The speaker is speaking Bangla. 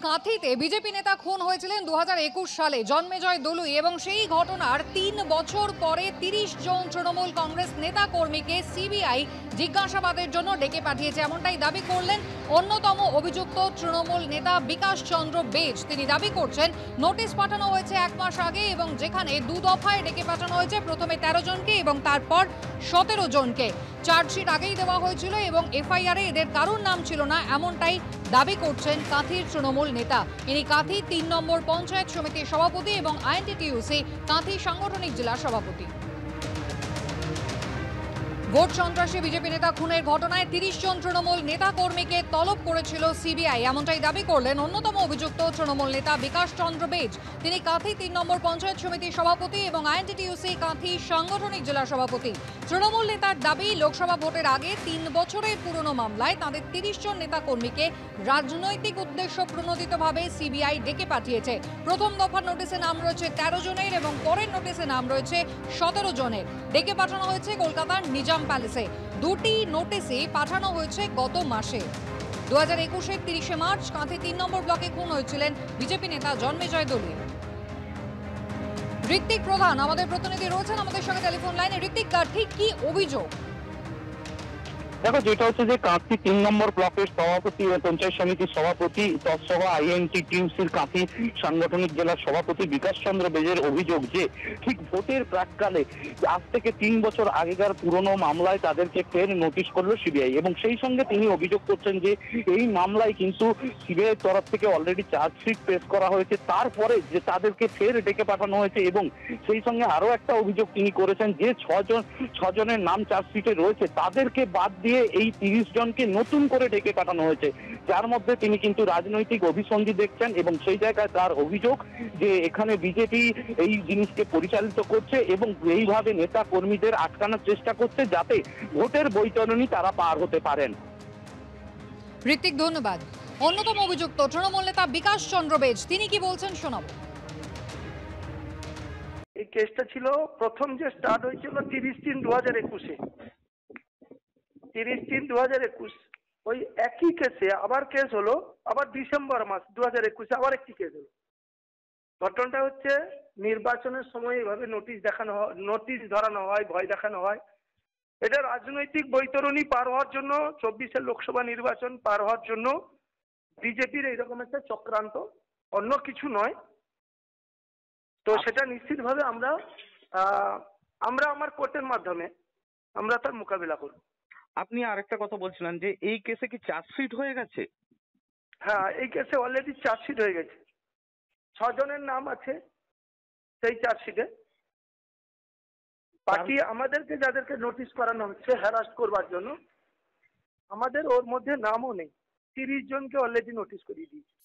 কাঁথিতে বিজেপি নেতা খুন হয়েছিলেন 2021 সালে জন্মেজয় দলুই এবং সেই ঘটনার 3 বছর পরে 30 জন তৃণমূল কংগ্রেস নেতা কর্মীকে সিবিআই জিজ্ঞাসাবাদের জন্য ডেকে পাঠিয়েছে, এমনটাই দাবি করলেন অন্যতম অভিযুক্ত তৃণমূল নেতা বিকাশ চন্দ্র বেজ। তিনি দাবি করছেন নোটিশ পাঠানো হয়েছে 1 মাস আগে এবং যেখানে 2 দফায় ডেকে পাঠানো হয়েছে, প্রথমে 13 জনকে এবং তারপর 17 জনকে। চার্জশিট আগেই দেওয়া হয়েছিল এবং এফআইআরে এদের কারোর নাম ছিল না, এমনটাই দাবি করছেন কাঁথির তৃণমূল নেতা। ইনি কাঁথি 3 নম্বর পঞ্চায়েত সমিতির সভাপতি এবং আইএনটিটিইউসি কাঁথি সাংগঠনিক জেলা সভাপতি। ভোট সন্ত্রাসী বিজেপি নেতা খুনের ঘটনায় 30 জন তৃণমূল নেতা কর্মীকে তলব করেছিল সিবিআই, এমনটাই দাবি করলেন অন্যতম অভিযুক্ত তৃণমূল নেতা বিকাশ চন্দ্র বেজ। তিনি কাঁথি 3 নম্বর পঞ্চায়েত সমিতির সভাপতি এবং আইএনটিটিইউসি কাঁথি সাংগঠনিক জেলা সভাপতি। তৃণমূল নেতার দাবি, লোকসভা ভোটের আগে 3 বছরের পুরনো মামলায় তাদের 30 জন নেতা কর্মীকে রাজনৈতিক উদ্দেশ্য প্রণোদিতভাবে সিবিআই ডেকে পাঠিয়েছে। প্রথম দফার নোটিশে নাম রয়েছে 13 জনের এবং পরের নোটিশে নাম রয়েছে 17 জনের। ডেকে পাঠানো হয়েছে কলকাতার নিজাম প্যালেসে। দুটি নোটিশই পাঠানো হয়েছে গত মাসে। 2021-এর 30শে মার্চ কাঁথি 3 নম্বর ব্লকে খুন হয়েছিলেন বিজেপি নেতা জন্মেজয় দলুই। ঋত্বিক প্রধান আমাদের প্রতিনিধি রয়েছেন আমাদের সঙ্গে টেলিফোন লাইনে। ঋত্বিক, ঠিক কি অভিযোগ? দেখো, যেটা হচ্ছে যে কাঁথি 3 নম্বর ব্লকের সভাপতি ও পঞ্চায়েত সমিতির সভাপতি তৎসহ আইএনটিটিইউসির কাঁথি সাংগঠনিক জেলার সভাপতি বিকাশ চন্দ্র বেজের অভিযোগ যে ঠিক ভোটের প্রাককালে আজ থেকে 3 বছর আগেকার পুরনো মামলায় তাদেরকে ফের নোটিশ করলো সিবিআই এবং সেই সঙ্গে তিনি অভিযোগ করছেন যে এই মামলায় কিন্তু সিবিআই তরফ থেকে অলরেডি চার্জশিট পেশ করা হয়েছে, তারপরে যে তাদেরকে ফের ডেকে পাঠানো হয়েছে এবং সেই সঙ্গে আরো একটা অভিযোগ তিনি করেছেন যে 6 জনের নাম চার্জশিটে রয়েছে তাদেরকে বাদ দিয়ে এই 30 জনকে নতুন করে ডেকে পাঠানো হয়েছে, যার মধ্যে তিনি কিন্তু রাজনৈতিক অভিসন্ধি দেখছেন এবং সেই জায়গায় তার অভিযোগ যে এখানে বিজেপি এই জিনিসকে পরিচালিত করছে এবং এইভাবে নেতা কর্মীদের আটকানোর চেষ্টা করছে যাতে ভোটের বৈতরণী তারা পার হতে পারেন। ঋত্বিক, ধন্যবাদ। অন্যতম অভিযুক্ত তৃণমূল নেতা বিকাশ চন্দ্র বেজ, তিনি কি বলছেন শোনাবো। এই কেসটা ছিল প্রথম যে স্টার্ট হয়েছিল 30/3/2021-এ। 30/3/2021 ওই একই কেসে আবার কেস হলো, আবার ডিসেম্বর মাস 2021-এ আবার একটি কেস হলো। ঘটনাটা হচ্ছে নির্বাচনের সময় এভাবে নোটিশ ধরানো হয়, ভয় দেখানো হয়। এটা রাজনৈতিক বৈতরণী পার হওয়ার জন্য, 24-এর লোকসভা নির্বাচন পার হওয়ার জন্য বিজেপির এইরকম একটা চক্রান্ত, অন্য কিছু নয়। তো সেটা নিশ্চিতভাবে আমরা আমার কোর্টের মাধ্যমে আমরা তার মোকাবিলা করব। আপনি আরেকটা কথা বলছিলেন যে এই কেসে কি চার্জশিট হয়ে গেছে? হ্যাঁ, এই কেসে অলরেডি চার্জশিট হয়ে গেছে। 6 জনের নাম আছে সেই চার্জশিটে। বাকি আমাদেরকে যাদেরকে নোটিশ করানো হচ্ছে হ্যারাস করবার জন্য, আমাদের ওর মধ্যে নামও নেই। 30 জনকে অলরেডি নোটিশ করিয়ে দিয়েছে।